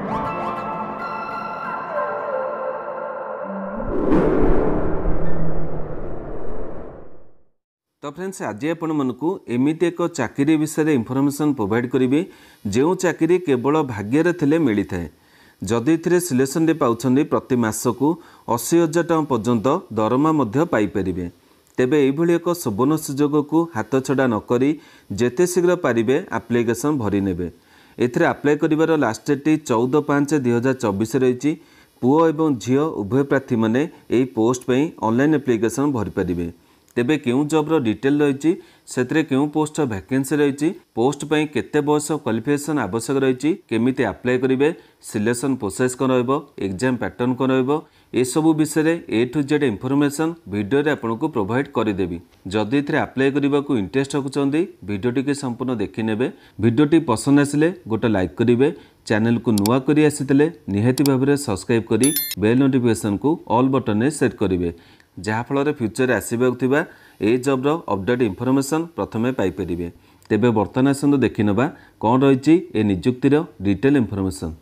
तो फ्रेंड्स आज आपण मानक एमती एक चाकरी विषय इनफॉरमेशन प्रोवाइड करी जो चाकरी केवल भाग्य थे मिली थाए जदि थे सिलेक्शन डे पाँच प्रति मासकू 80,000 टଙ୍କା पर्यंत दरमा पाइपर तेबे यही एक सुवर्ण सुजोग को हाथ छड़ा नक जेते शीघ्र पारे आप्लिकेसन भरी नेबे। एथिरे अप्लाई करिवार लास्ट डेट 14/5/2024 रही। पुओ एवं झील उभय प्रार्थी मैंने यही पोस्ट पर ऑनलाइन एप्लिकेसन भरी पारे। तेबे क्यों जॉब डिटेल रही से क्यों पोस्ट वैकेंसी रही पोस्ट पर केते बयस क्वालिफिकेशन आवश्यक रही केमिति अप्लाई करेंगे सिलेक्शन प्रोसेस कौन एग्जाम पैटर्न कौन ये सबू विषय ए टू जेड इनफॉरमेशन वीडियो रे आपको प्रोवाइड करदेवी। जदि इथे अप्लाई करने को इंटरेस्ट रखुंट वीडियोटी के संपूर्ण देखी नेबे। वीडियोटी पसंद आसिले गोटे लाइक करेंगे। चैनल को नुआ करी आसीते निहाती भाव में सब्सक्राइब करी बेल नोटिफिकेशन को ऑल बटन में सेट करेंगे जहाँफल फ्यूचर आसवा ए जॉब अपडेट इनफॉरमेशन प्रथमे पाइपर। तेबे बर्तमान आसतु देखी नवा कौन रही ए नियुक्तिर डिटेल इनफॉरमेशन।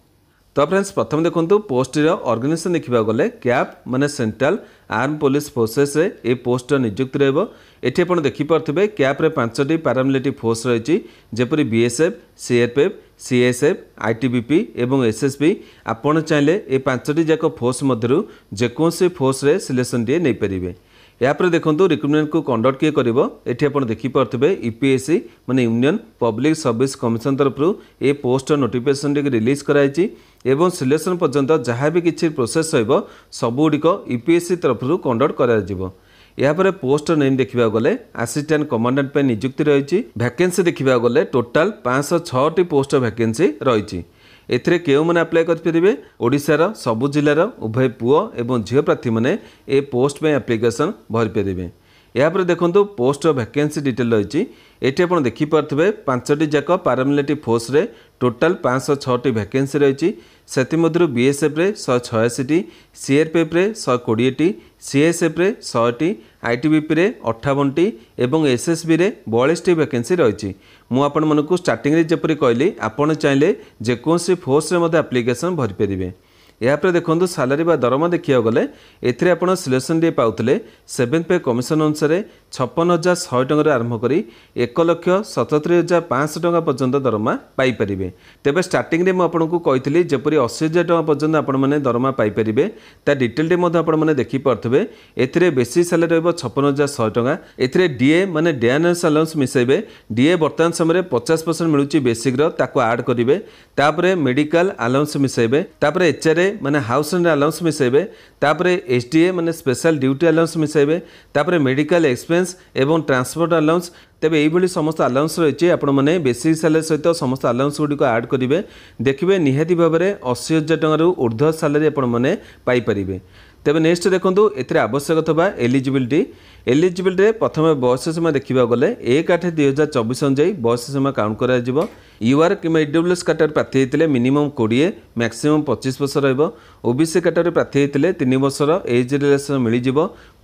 तो फ्रेंड्स प्रथम देखो पोस्टर ऑर्गेनाइजेशन देखा गले कैप माने सेंट्रल आर्म पुलिस फोर्सेस ए पोस्ट नियुक्ति रही। एटी आप देखिपे कैप रे 5टी पैरामिलिट्री फोर्स रही जेपरी बीएसएफ सीआरपीएफ सीएसएफ आईटीबीपी एवं एसएसबी। आपड़ चाहिए ए 5टी जाक फोर्स मध्य जेकोसी फोर्स रे सिलेक्शन टी नहीं पारे। यापर देखो रिक्रुटमेंट को कंडक्ट किए कर एटी आप देखिपे यूपीएससी माने यूनियन पब्लिक सर्विस कमिशन तरफ ए पोस्ट नोटिफिकेशन टी रिलीज कराई एवं सिलेक्शन पर्यंत जहाँ भी किसी प्रोसेस रही सबुगुड़िक यूपीएससी तरफ कंडक्ट कर। यापर पोस्ट नेम देखा गले असिस्टेंट कमांडेंट पे नियुक्ति रही। वैकेंसी देखा गले टोटाल 506टी पोस्ट वैकेंसी रही। एथिरे केउ माने अप्लाई करेंगे ओडिशार सबु जिलार उभय पुओ एवं झील प्रार्थी मैंने ए पोस्ट में एप्लिकेशन भरी पारे। यापर देखो पोस्ट वैकेंसी डिटेल रही। एटी आप देखिपे 5टी जाक पैरामिलिट्री फोर्स रे टोटाल 506टी वैकेंसी रही। से बीएसएफ रे 186टी सीआरपीएफ रे 120टी सीएसएफ रे 100टी आईटीबीपी रे 58टी एवं एसएसबी रे 42टी वैकेंसी रही। मु आपण मानकु स्टार्टिंग रे जपरि कहली आपण चाहिले जेकोसी फोर्स रे मध्य एप्लिकेशन भरी पारे। यापर देखो सालारी बा दरमा देखा गले एथिरे आपण सिलेक्शन डे पाउतले 7th पे कमिशन अनुसार 56,100 टଙ୍କା आरंभ करी 1,77,500 टଙ୍କା पर्यंत दरमा पाई परिबे। तेबे स्टार्टिंग रे म आपनको कहितली जेपरि 80,000 टଙ୍କା पर्यंत आपण माने दरमा पाई परिबे ता डिटेल डे मध्ये आपण माने देखि परथबे। एथिरे बेसी सालारी रहबो 56,100 टଙ୍କା। एथिरे डीए माने डे एंड अलाउंस मिसाइबे। डीए वर्तमान समय 50% मिलुची बेसिक रो ताको ऐड करिवे। तापरे मेडिकल अलाउंस मिसाइबे। तापरे एचआरए माने हाउस एंड अलाउंस मिसाइबे। तापरे एसडीए माने स्पेशल ड्यूटी अलाउंस मिसाइबे। तापरे मेडिकल एक्सपेंस एवं ट्रांसपोर्ट अलाउंस। तेबे यही समस्त अलाउंस रही आपण मैंने बेसिक सालारी सहित समस्त अलाउंस गुड़िक ऐड करेंगे। देखिए निहाती भाव में 80,000 टଙ୍କାର ऊर्ध्व सालारी आपण मैंने पाइपर। तेबे नेक्स्ट देखो एथिरे आवश्यक थबा एलिजिबिलिटी प्रथम बयस सीमा देखा गले 1/8/2024 अनुजाई बयस सीमा काउंट कर यूआर कि ईडब्ल्यूएस कैटेगरी प्रार्थी होते मिनिमम 20 मैक्सिमम 25 वर्ष रहिबो। ओबीसी कैटेगरी प्रार्थी होते 3 वर्षर एज रिलैक्सेशन मिल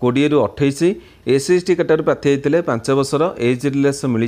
20 ରୁ 28। एससी कैटेगरी प्रार्थी होते 5 वर्षर एज रिलैक्सेशन मिल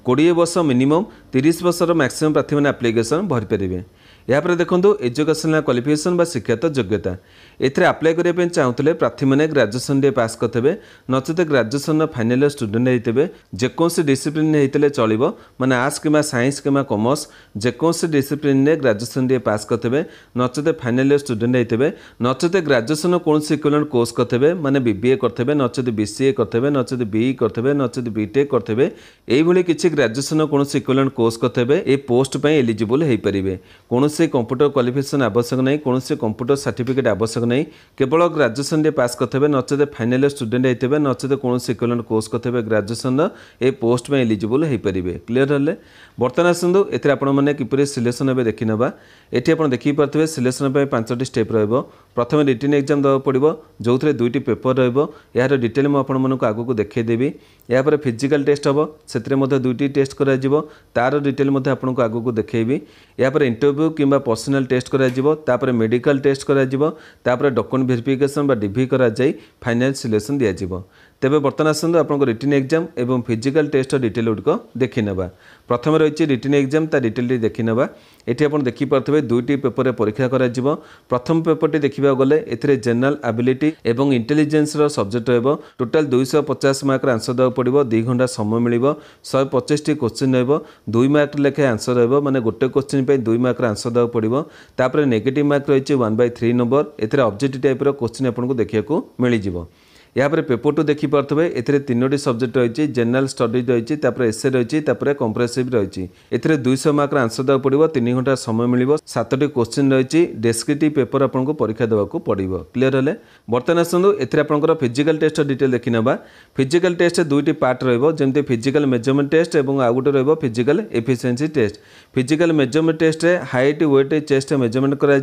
20 वर्ष मिनिमम 30 वर्षर मैक्सिमम प्रार्थी मैंने एप्लिकेशन भरी पारे। यापर देखो एजुकेशनल क्वालिफिकेशन बा शिक्षागत योग्यता एथिरे अप्लाई करने चाहूले प्रार्थी मैंने ग्रेजुएशन डे पास करते नचेत ग्रेजुएशन फाइनल स्टूडेंट होते जेकोसी डिसिप्लिन होते चलो माने आर्ट्स कि साइंस कि कॉमर्स जेकोसी डिसिप्लिन ग्रेजुएशन डे पास करते नचेत फाइनल स्टूडेंट होते नचेत ग्रेजुएशन कौन इक्विवेलेंट कोर्स करते माने बीबीए करते नचेत बीसीए करते नचेत बीई करते नचेत बीटेक करते यही किसी ग्रेजुएशन कौन इक्विवेलेंट कोर्स करते ए पोस्ट पर एलिजिबल हो पारे। कौन कंप्यूटर क्वालिफिकेशन आवश्यक नहीं कौन कंप्यूटर सर्टिफिकेट आवश्यक नहीं केवल ग्रेजुएशन डे पास करते नचेत फाइनल स्टूडेंट होते नचेत कौन इक्विवेलेंट कोर्स करते ग्रेजुएशन ए पोस्ट में एलिजिबल हो पारे। क्लीयर हेल्ले बर्तमान आसतु एथिरे आपण माने किपरि सिलेक्शन हे देखि नबा। एठी आपण देखि पारथबे सिलेक्शन पे 5टी स्टेप रहबो। प्रथम रिटन एग्जाम दवा पड़ो जो थे 2टी पेपर रहिबो। यार डिटेल मु आपण मानक आगु को देखै देबी। या पर फिजिकल टेस्ट हबो सेतरे मध्ये 2टी टेस्ट करा जिवो तार डिटेल मध्ये आपण को आगु को देखैबी। या पर इंटरव्यू किंबा पर्सनल टेस्ट करा जिवो तापर मेडिकल टेस्ट करा जिवो तापर डॉक्यूमेंट वेरिफिकेशन बा डीवी करा जाई फाइनल सिलेक्शन दिया जिवो। तेबे बर्तमान आसतु आपन रिटन एग्जाम एवं फिजिकल टेस्ट डिटेल गुड़िक देखी नेबा। प्रथम रही रिटन एग्जाम ता डिटेल देखी नेबा। एठी आपन देखि पारथबे दुईटी पेपर रे परीक्षा करा जिवो। प्रथम पेपर टी देखिबा गले एथिरे जनरल एबिलिटी एवं इंटेलिजेंस रो सब्जेक्ट रहबो। टोटल 250 मार्क रा आंसर देबो पड़िबो। 2 घंटा समय मिलिबो। 125 टी क्वेश्चन रहबो। 2 मार्क लेखे आंसर रहबो माने गोटे क्वेश्चन पे 2 मार्क रा आंसर देबो पड़िबो। तापर नेगेटिव मार्क रहिछि 1/3 नंबर। एथिरे ऑब्जेक्टिव टाइप रो क्वेश्चन आपन को देखिया को मिलि जिवो। यहाँ पेपर टू देखी पारे ए तीनो सब्जेक्ट रही जनरल स्टडीज रही एसे रही कंप्रेसिव रही ए 200 मार्क आंसर देवा पड़ो। 3 घंटा समय मिल 7टी क्वेश्चन रही डेस्क्रिप्टिव पेपर आपको परीक्षा देवाक पड़ो। क्लीयर है बर्तमान आसतु एपर फिजिकल टेस्ट डिटेल देखी ना। फिजिकल टेस्ट दुईटी पार्ट रही फिजिकल मेजरमेंट टेस्ट और आउ गोटे रही physical efficiency test. Physical measurement test height weight chest measurement कर।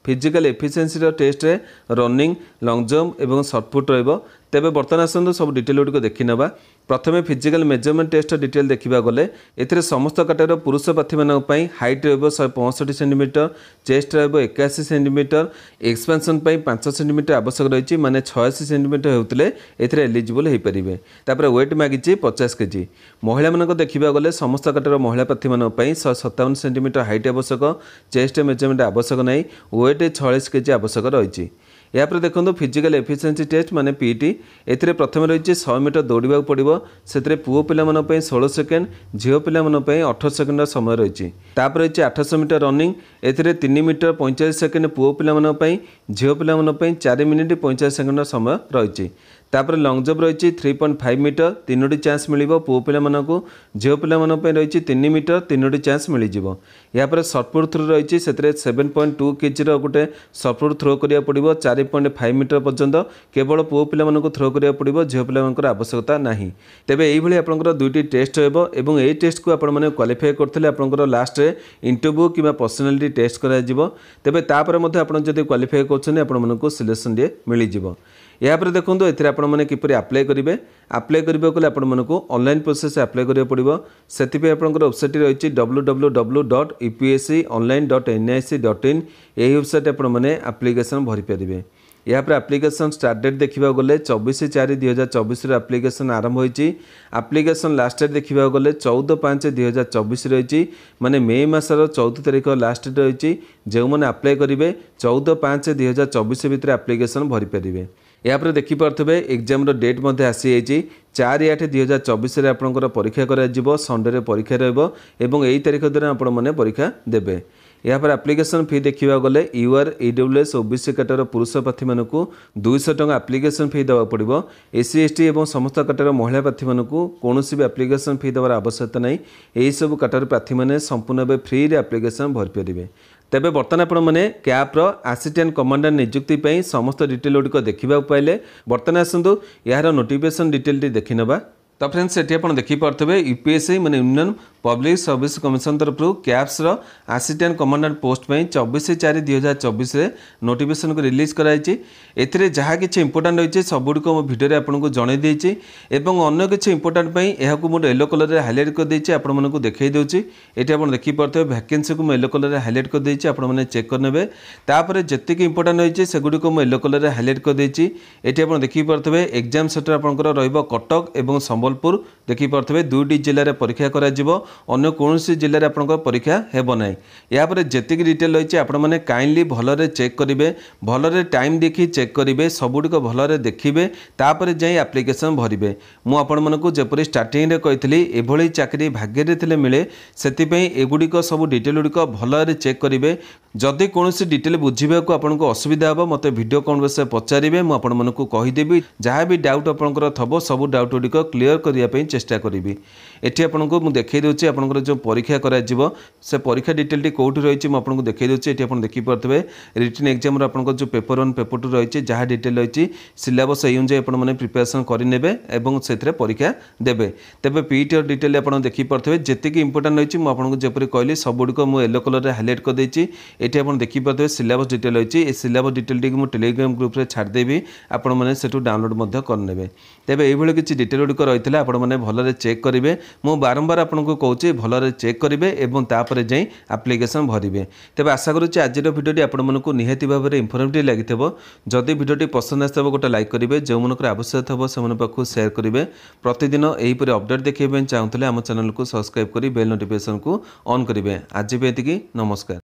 Physical efficiency test running long jump और शॉर्टपुट रही। तेबे बर्तमान आसतु सब डिटेल गुड़िक देखी ना। प्रथमे फिजिकल मेजरमेंट टेस्ट डिटेल देखा गले ए समस्त कैटेगरी पुरुष प्रार्थी मानी हाइट रही 165 सेंटीमीटर, चेस्ट रही 81 सेंटीमीटर, एक्सपेंशन 5 सेंटीमीटर आवश्यक रही माने 86 सेंटीमीटर होते एलिजिबल हो पारे। तापर वेट मागिची 50 केजी। महिला मान देखा गले समस्त कैटेगरी महिला प्रार्थी मानी 157 सेंटीमीटर हाइट आवश्यक, चेस्ट मेजरमेंट आवश्यक नहीं, वेट 46 केजी आवश्यक रही। यापर देखो फिजिकल एफिशिएंसी टेस्ट माने पीटी ए प्रथम रही 100 मीटर दौड़ा पड़ो। से पुओ पिला 16 सेकेंड, झील पिला 18 सेकेंड समय रही। तापर रही 800 मीटर रनिंग ए 3 मीटर 45 सेकेंड पुओ पिला झील पिला 4 मिनिट 45 सेकेंड समय रही। तापर लॉन्ग जंप रही 3.5 मीटर 3टी चांस मिल पुओ पिला झील पिला रही 3 मीटर 3टी चांस मिल जाव। यापर सर्टपुट थ्रो रही 7.2 केजी गोटे सर्टपुट थ्रो करा पड़ो 4.5 मीटर पर्यंत केवल पुओ पिला थ्रो करा पड़ो, झील पिला आवश्यकता ना। तेबे यही आपंकर दुईटी टेस्ट हो टेस्ट को आपने क्वालिफाई करते आपंकर लास्ट इंटरव्यू कि पर्सनालीटी टेस्ट करा। तेबे तापर जब क्वालिफाई कर सिलेक्शन डे मिल जाव। यापर देखो ये आपने किपर आप्लाय करेंगे। आप्लाय करने आपको ऑनलाइन प्रोसेस आप्लाय करा पड़ो। से आपंकर वेबसाइट रही www.upsconline.nic.in यही वेबसाइट आपने आप्लिकेसन भरी पारे। यापर आप्लिकेसन स्टार्ट डेट देखा गले 24/4/2024 आप्लिकेसन आरंभ होती। आप्लिकेसन लास्ट डेट देखा गले 14/5/2024 रही माने मे मासर 14 तारिख लास्ट डेट रही। जो मैंने आप्लाय करेंगे 14/5/2024 भितर आप्लिकेसन भरी पारे। यापर देखिपे एग्जाम डेट आसी 4/8/2024 आपंकर परीक्षा कर संडे परीक्षा रही तारीख द्वारा आपने परीक्षा देवे। यापर आप्लिकेसन फी देखा गले यूआर EWS ओबीसी कैटेगरी पुरुष प्रार्थी मानक 200 टंका आप्लिकेसन फी देवा पड़ो। SC ST और समस्त कैटेगरी महिला प्रार्थी मानक कौन भी आप्लिकेसन फी देवार आवश्यकता नहीं। यही सब कैटेगरी प्रार्थी मैंने संपूर्ण भाव फ्री रे आप्लिकेसन भरी पारे। तेबे बर्तमान आपण मैंने कैप्र असिस्टेंट कमांडेंट नियुक्ति समस्त डिटेल गुड़िक देखा पाइले। बर्तमान आसतु यार नोटिफिकेशन डिटेल देखी ना। तो फ्रेंड्स ये आप देखिपे यूपीएससी माने यूनियन पब्लिक सर्विस कमिशन तरफ caps assistant commandant post 24/4/2024 notification को रिलीज कराई। एथिरे जहाँ किसी इंपोर्टाट रही सबुक मो भिडियो आपको जन देती अन्य किसी इंपोर्टाट यहाँ मुझे येलो कलर हाइलाइट कर देती आपको देखई दूसरी। ये आप देखिपे वैकेंसी को येलो कलर हाइलाइट कर देती आपने चेक करने। तापर जी इंपोर्टाट रही सेगुड़ी को येलो कलर हाइलाइट कर देती। ये आप देखिपे एग्जाम सेंटर आपंकर रटक और संबलपुर देखिपे दुईटी जिले में परीक्षा कर अन्य कौन जिले में आपंकर परीक्षा हेब ना। यापर जी डिटेल रही आपने काइंडली भलरे चेक करेंगे, भलरे टाइम देखी चेक करेंगे, सबुक भलरे देखिए तापर जाई एप्लिकेशन भरवे। मुझे जपरी स्टार्टिंग कही एभली चाकरी भाग्य थे मिले से एगुड़िक सब डिटेल गुड़िक भलरे चेक करेंगे। जदि कौन डिटेल बुझा को आपको असुविधा हे मत भिडियो कौन से पचारे मुझे कहीदेवी। जहाँ भी डाउट आपंकर थब सब डाउट गुड़िक क्लीयर करने चेष्टा करी। एटी आपको मुझे देखई दूसरी आपंकर जो परीक्षा कर परीक्षा डिटेल कौटी रही मुझे देखई दूसरी। ये आप देखिपे रिटन एग्जाम आपंकर जो पेपर 1 पेपर 2 रही जहाँ डिटेल रही सिलेबस यही अनुसार आपने प्रिपेरेसन करेंगे से परीक्षा देवे। तेज पीटी डिटेल आप देखिपे जी इंपोर्टाट रही मुझे जपरी कहली सबुक मुझे येलो कलर हाइलाइट कर देती। ये आप देखिपे सिलेबस डिटेल रही सिलेबस डिटेल टी मुझे टेलीग्राम ग्रुप में छाड़देवी आपने डाउनलोड करने। तेज ये किसी डिटेल गुड़िक रही रही आपण मैंने भलरे चेक करेंगे। मु बारंबार आपको कहूँ भलरे चेक करेंगे और तापर जाई एप्लिकेशन भरवे। तेज आशा करुँच आज भिडियोटी आपको निहाती भाव में इनफर्मेटिव लगी। जदि भिडियोटी पसंद आस गोटे लाइक करेंगे, जो मनकर आवश्यकता हो से पाखु सेयार करेंगे। प्रतिदिन यहीपरि अपडेट देखा चाहूँगे आम चैनल को सब्सक्राइब कर बेल नोटिफिकेशन को ऑन करेंगे। आज भी एतिकी, नमस्कार।